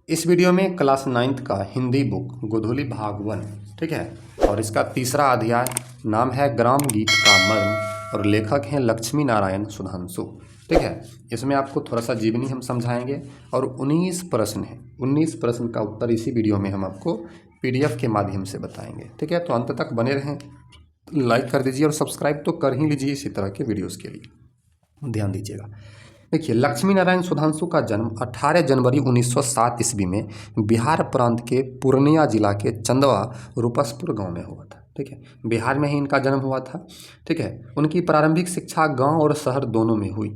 इस वीडियो में class 9th का हिंदी बुक गोधूली भाग 1, ठीक है। और इसका तीसरा अध्याय नाम है ग्राम गीत का मर्म और लेखक हैं लक्ष्मी नारायण सुधांशु, ठीक है। इसमें आपको थोड़ा सा जीवनी हम समझाएंगे और 19 प्रश्न हैं। 19 प्रश्न का उत्तर इसी वीडियो में हम आपको पीडीएफ के माध्यम से बताएंगे, ठीक है। तो अंत तक बने रहें, लाइक कर दीजिए और सब्सक्राइब तो कर ही लीजिए इसी तरह के वीडियोज़ के लिए। ध्यान दीजिएगा। देखिए, लक्ष्मी नारायण सुधांशु का जन्म 18 जनवरी 1907 ईस्वी में बिहार प्रांत के पूर्णिया जिला के चंदवा रूपसपुर गांव में हुआ था, ठीक है। बिहार में ही इनका जन्म हुआ था, ठीक है। उनकी प्रारंभिक शिक्षा गांव और शहर दोनों में हुई।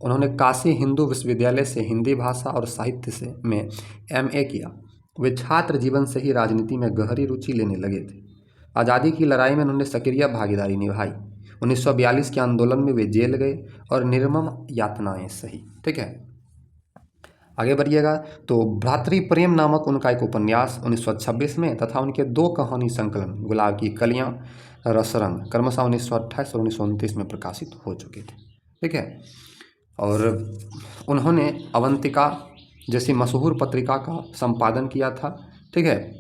उन्होंने काशी हिंदू विश्वविद्यालय से हिंदी भाषा और साहित्य से में एमए किया। वे छात्र जीवन से ही राजनीति में गहरी रुचि लेने लगे थे। आज़ादी की लड़ाई में उन्होंने सक्रिय भागीदारी निभाई। 1942 के आंदोलन में वे जेल गए और निर्मम यातनाएं सही, ठीक है। आगे बढ़िएगा। तो भ्रातृ प्रेम नामक उनका एक उपन्यास 1926 में तथा उनके 2 कहानी संकलन गुलाब की कलियां, रसरंग क्रमशः 1928 और 1929 में प्रकाशित हो चुके थे, ठीक है। और उन्होंने अवंतिका जैसी मशहूर पत्रिका का संपादन किया था, ठीक है।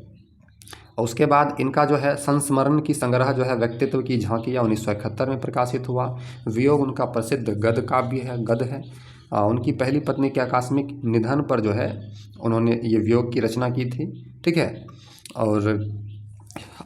और उसके बाद इनका जो है संस्मरण की संग्रह जो है व्यक्तित्व की झांकियाँ 1971 में प्रकाशित हुआ। वियोग उनका प्रसिद्ध गद्य काव्य है, गद्य है। उनकी पहली पत्नी के आकस्मिक निधन पर जो है उन्होंने ये वियोग की रचना की थी, ठीक है। और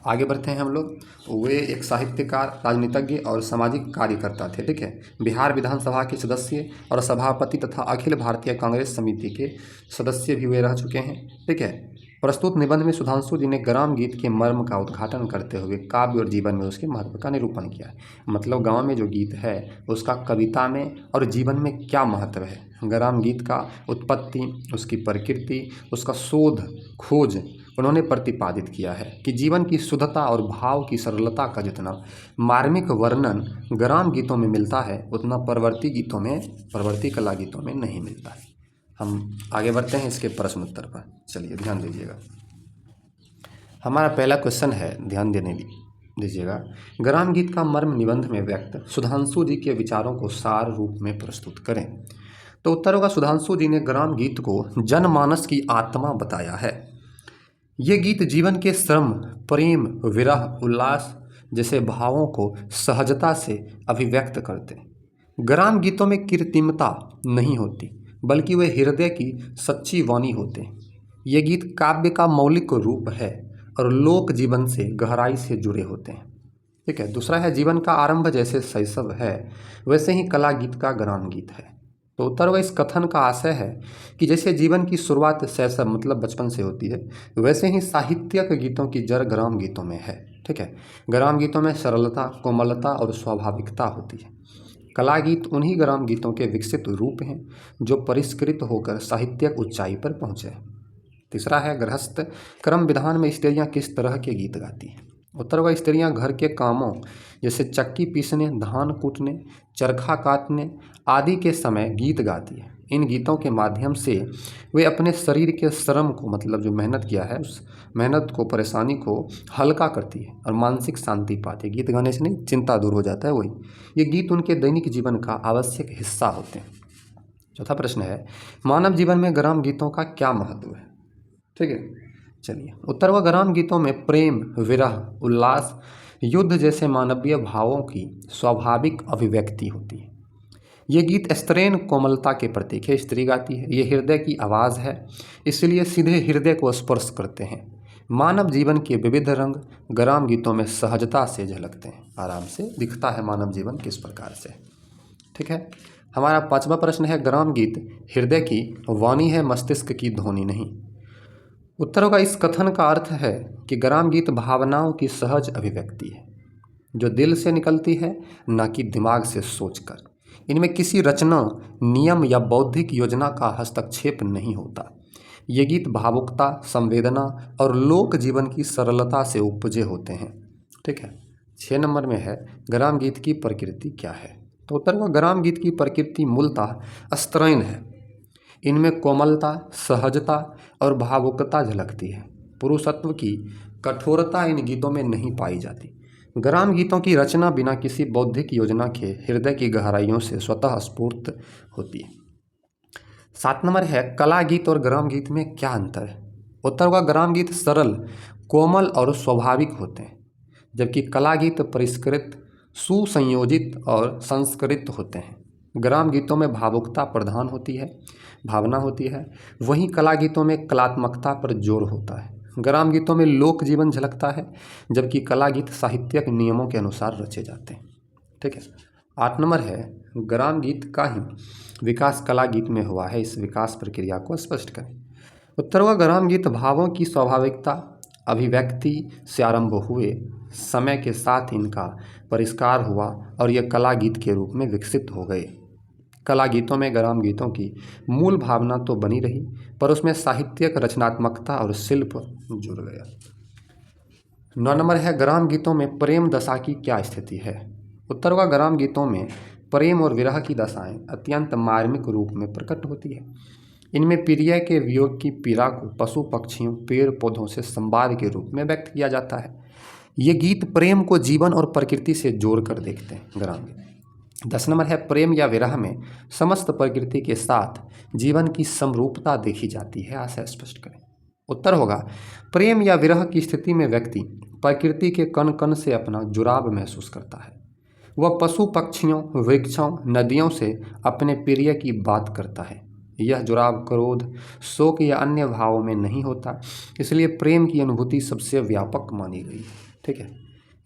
आगे बढ़ते हैं हम लोग। वे एक साहित्यकार, राजनीतिज्ञ और सामाजिक कार्यकर्ता थे, ठीक है। बिहार विधानसभा के सदस्य और सभापति तथा अखिल भारतीय कांग्रेस समिति के सदस्य भी वे रह चुके हैं, ठीक है। प्रस्तुत निबंध में सुधांशु जी ने ग्राम गीत के मर्म का उद्घाटन करते हुए काव्य और जीवन में उसके महत्व का निरूपण किया है। मतलब गांव में जो गीत है उसका कविता में और जीवन में क्या महत्व है, ग्राम गीत का उत्पत्ति, उसकी प्रकृति, उसका शोध खोज उन्होंने प्रतिपादित किया है कि जीवन की शुद्धता और भाव की सरलता का जितना मार्मिक वर्णन ग्राम गीतों में मिलता है उतना प्रवर्ती कला गीतों में नहीं मिलता है। हम आगे बढ़ते हैं इसके प्रश्न उत्तर पर। चलिए ध्यान दीजिएगा। हमारा पहला क्वेश्चन है, ध्यान दीजिएगा। ग्राम गीत का मर्म निबंध में व्यक्त सुधांशु जी के विचारों को सार रूप में प्रस्तुत करें। तो उत्तर होगा, सुधांशु जी ने ग्राम गीत को जनमानस की आत्मा बताया है। ये गीत जीवन के श्रम, प्रेम, विरह, उल्लास जैसे भावों को सहजता से अभिव्यक्त करते हैं। ग्राम गीतों में कृत्रिमता नहीं होती बल्कि वे हृदय की सच्ची वाणी होते हैं। ये गीत काव्य का मौलिक रूप है और लोक जीवन से गहराई से जुड़े होते हैं, ठीक है। दूसरा है, जीवन का आरंभ जैसे शैशव है वैसे ही कला गीत का ग्राम गीत है। तो उत्तर व इस कथन का आशय है कि जैसे जीवन की शुरुआत शैशव मतलब बचपन से होती है वैसे ही साहित्यिक गीतों की जड़ ग्राम गीतों में है, ठीक है। ग्राम गीतों में सरलता, कोमलता और स्वाभाविकता होती है। कला गीत उन्हीं ग्राम गीतों के विकसित रूप हैं जो परिष्कृत होकर साहित्यिक ऊंचाई पर पहुँचे। तीसरा है, गृहस्थ क्रम विधान में स्त्रियां किस तरह के गीत गाती हैं। उत्तर व स्त्रियां घर के कामों जैसे चक्की पीसने, धान कूटने, चरखा काटने आदि के समय गीत गाती है। इन गीतों के माध्यम से वे अपने शरीर के श्रम को, मतलब जो मेहनत किया है उस मेहनत को, परेशानी को हल्का करती है और मानसिक शांति पाती है। गीत गाने से नहीं, चिंता दूर हो जाता है वही। ये गीत उनके दैनिक जीवन का आवश्यक हिस्सा होते हैं। चौथा प्रश्न है, मानव जीवन में ग्राम गीतों का क्या महत्व है, ठीक है। चलिए, उत्तर व ग्राम गीतों में प्रेम, विरह, उल्लास, युद्ध जैसे मानवीय भावों की स्वाभाविक अभिव्यक्ति होती है। ये गीत स्त्रीण कोमलता के प्रतीक है, स्त्री गाती है। ये हृदय की आवाज़ है, इसलिए सीधे हृदय को स्पर्श करते हैं। मानव जीवन के विविध रंग ग्राम गीतों में सहजता से झलकते हैं, आराम से दिखता है मानव जीवन किस प्रकार से, ठीक है। हमारा पांचवा प्रश्न है, ग्राम गीत हृदय की वाणी है, मस्तिष्क की ध्वनि नहीं। उत्तरों का इस कथन का अर्थ है कि ग्राम गीत भावनाओं की सहज अभिव्यक्ति है जो दिल से निकलती है, न कि दिमाग से सोचकर। इनमें किसी रचना, नियम या बौद्धिक योजना का हस्तक्षेप नहीं होता। ये गीत भावुकता, संवेदना और लोक जीवन की सरलता से उपजे होते हैं, ठीक है। 6 नंबर में है, ग्राम गीत की प्रकृति क्या है। तो उत्तर का, ग्राम गीत की प्रकृति मूलतः स्त्रैण है। इनमें कोमलता, सहजता और भावुकता झलकती है। पुरुषत्व की कठोरता इन गीतों में नहीं पाई जाती। ग्राम गीतों की रचना बिना किसी बौद्धिक योजना के हृदय की गहराइयों से स्वतः स्फूर्त होती है। 7 नंबर है कला गीत और ग्राम गीत में क्या अंतर है। उत्तर होगा ग्राम गीत सरल, कोमल और स्वाभाविक होते हैं, जबकि कला गीत परिष्कृत, सुसंयोजित और संस्कृत होते हैं। ग्राम गीतों में भावुकता प्रधान होती है, भावना होती है, वहीं कला गीतों में कलात्मकता पर जोर होता है। ग्राम गीतों में लोक जीवन झलकता है, जबकि कला गीत साहित्यिक नियमों के अनुसार रचे जाते हैं। ठीक है। 8 नंबर है ग्राम गीत का ही विकास कला गीत में हुआ है, इस विकास प्रक्रिया को स्पष्ट करें। उत्तर होगा ग्राम गीत भावों की स्वाभाविकता अभिव्यक्ति से आरंभ हुए, समय के साथ इनका परिष्कार हुआ और ये कला गीत के रूप में विकसित हो गए। कला गीतों में ग्राम गीतों की मूल भावना तो बनी रही, पर उसमें साहित्यिक रचनात्मकता और शिल्प जुड़ गया। 9 नंबर है ग्राम गीतों में प्रेम दशा की क्या स्थिति है। उत्तर होगा ग्राम गीतों में प्रेम और विरह की दशाएं अत्यंत मार्मिक रूप में प्रकट होती है। इनमें प्रिय के वियोग की पीड़ा को पशु पक्षियों पेड़ पौधों से संवाद के रूप में व्यक्त किया जाता है। ये गीत प्रेम को जीवन और प्रकृति से जोड़कर देखते हैं ग्राम गीत। 10 नंबर है प्रेम या विरह में समस्त प्रकृति के साथ जीवन की समरूपता देखी जाती है, आशय स्पष्ट करें। उत्तर होगा प्रेम या विरह की स्थिति में व्यक्ति प्रकृति के कण कण से अपना जुड़ाव महसूस करता है। वह पशु पक्षियों वृक्षों नदियों से अपने प्रिय की बात करता है। यह जुड़ाव क्रोध शोक या अन्य भावों में नहीं होता, इसलिए प्रेम की अनुभूति सबसे व्यापक मानी गई है। ठीक है।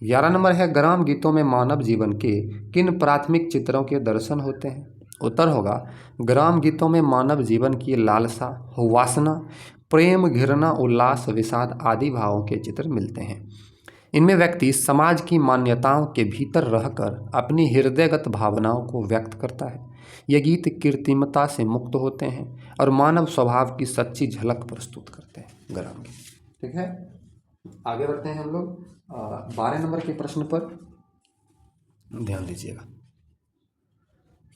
11 नंबर है ग्राम गीतों में मानव जीवन के किन प्राथमिक चित्रों के दर्शन होते हैं। उत्तर होगा ग्राम गीतों में मानव जीवन की लालसा वासना प्रेम घृणा उल्लास विषाद आदि भावों के चित्र मिलते हैं। इनमें व्यक्ति समाज की मान्यताओं के भीतर रहकर अपनी हृदयगत भावनाओं को व्यक्त करता है। ये गीत कृत्रिमता से मुक्त होते हैं और मानव स्वभाव की सच्ची झलक प्रस्तुत करते हैं ग्राम गीत। ठीक है। आगे बढ़ते हैं हम लोग 12 नंबर के प्रश्न पर ध्यान दीजिएगा।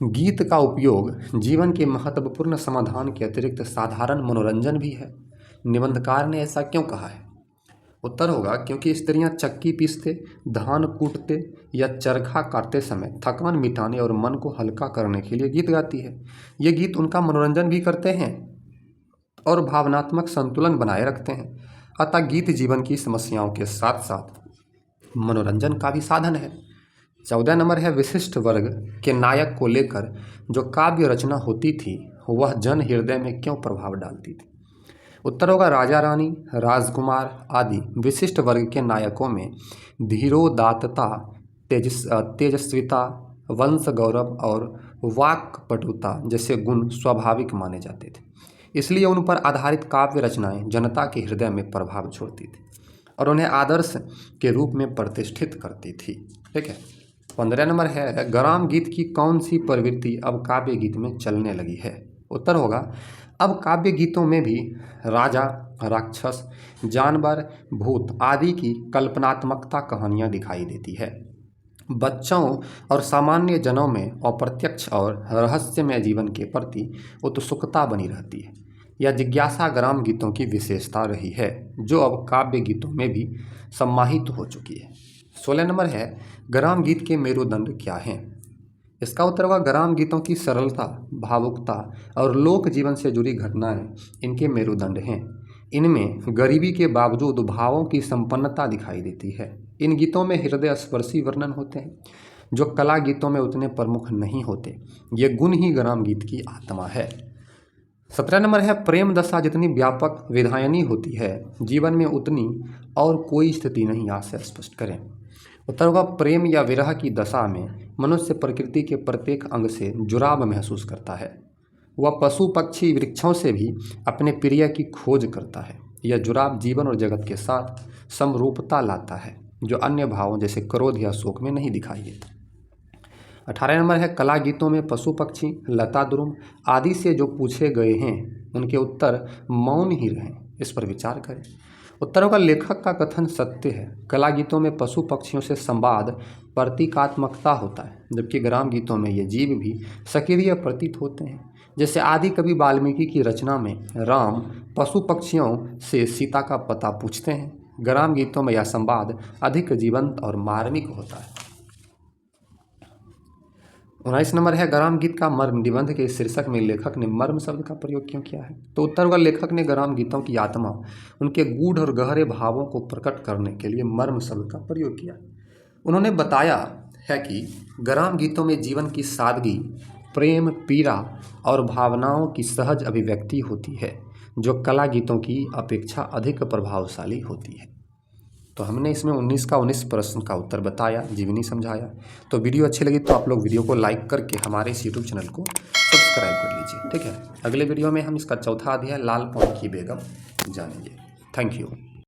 गीत का उपयोग जीवन के महत्वपूर्ण समाधान के अतिरिक्त साधारण मनोरंजन भी है। निबंधकार ने ऐसा क्यों कहा है। उत्तर होगा क्योंकि स्त्रियां चक्की पीसते धान कूटते या चरखा काटते समय थकान मिटाने और मन को हल्का करने के लिए गीत गाती है। ये गीत उनका मनोरंजन भी करते हैं और भावनात्मक संतुलन बनाए रखते हैं। अतः गीत जीवन की समस्याओं के साथ साथ मनोरंजन का भी साधन है। 14 नंबर है विशिष्ट वर्ग के नायक को लेकर जो काव्य रचना होती थी वह जन हृदय में क्यों प्रभाव डालती थी। उत्तर होगा राजा रानी राजकुमार आदि विशिष्ट वर्ग के नायकों में धीरोदात्तता तेजस्विता वंश गौरव और वाक्पटुता जैसे गुण स्वाभाविक माने जाते थे, इसलिए उन पर आधारित काव्य रचनाएं जनता के हृदय में प्रभाव छोड़ती थी और उन्हें आदर्श के रूप में प्रतिष्ठित करती थी। ठीक है। 15 नंबर है ग्राम गीत की कौन सी प्रवृत्ति अब काव्य गीत में चलने लगी है। उत्तर होगा अब काव्य गीतों में भी राजा राक्षस जानवर भूत आदि की कल्पनात्मकता कहानियां दिखाई देती है। बच्चों और सामान्य जनों में अप्रत्यक्ष और रहस्यमय जीवन के प्रति उत्सुकता बनी रहती है। यह जिज्ञासा ग्राम गीतों की विशेषता रही है, जो अब काव्य गीतों में भी सम्माहित हो चुकी है। 16 नंबर है ग्राम गीत के मेरुदंड क्या हैं। इसका उत्तर होगा ग्राम गीतों की सरलता भावुकता और लोक जीवन से जुड़ी घटनाएं इनके मेरुदंड हैं। इनमें गरीबी के बावजूद भावों की संपन्नता दिखाई देती है। इन गीतों में हृदय स्पर्शी वर्णन होते हैं जो कला गीतों में उतने प्रमुख नहीं होते। ये गुण ही ग्राम गीत की आत्मा है। 17 नंबर है प्रेम दशा जितनी व्यापक विधायनी होती है जीवन में उतनी और कोई स्थिति नहीं, आशय स्पष्ट करें। उत्तर होगा प्रेम या विरह की दशा में मनुष्य प्रकृति के प्रत्येक अंग से जुड़ाव महसूस करता है। वह पशु पक्षी वृक्षों से भी अपने प्रिय की खोज करता है। यह जुड़ाव जीवन और जगत के साथ समरूपता लाता है जो अन्य भावों जैसे क्रोध या शोक में नहीं दिखाई देता। 18 नंबर है कला गीतों में पशु पक्षी लता द्रुम आदि से जो पूछे गए हैं उनके उत्तर मौन ही रहें, इस पर विचार करें। उत्तर होगा लेखक का कथन सत्य है। कला गीतों में पशु पक्षियों से संवाद प्रतीकात्मकता होता है, जबकि ग्राम गीतों में ये जीव भी सक्रिय प्रतीत होते हैं। जैसे आदि कवि वाल्मीकि की रचना में राम पशु पक्षियों से सीता का पता पूछते हैं। ग्राम गीतों में यह संवाद अधिक जीवंत और मार्मिक होता है। 19 नंबर है ग्राम गीत का मर्म। निबंध के शीर्षक में लेखक ने मर्म शब्द का प्रयोग क्यों किया है? तो उत्तर होगा लेखक ने ग्राम गीतों की आत्मा, उनके गूढ़ और गहरे भावों को प्रकट करने के लिए मर्म शब्द का प्रयोग किया। उन्होंने बताया है कि ग्राम गीतों में जीवन की सादगी, प्रेम, पीड़ा और भावनाओं की सहज अभिव्यक्ति होती है, जो कला गीतों की अपेक्षा अधिक प्रभावशाली होती है। तो हमने इसमें 19 का 19 प्रश्न का उत्तर बताया, जीवनी समझाया। तो वीडियो अच्छी लगी तो आप लोग वीडियो को लाइक करके हमारे इस यूट्यूब चैनल को सब्सक्राइब कर लीजिए, ठीक है। अगले वीडियो में हम इसका चौथा अध्याय लाल पौन की बेगम जानेंगे। Thank you.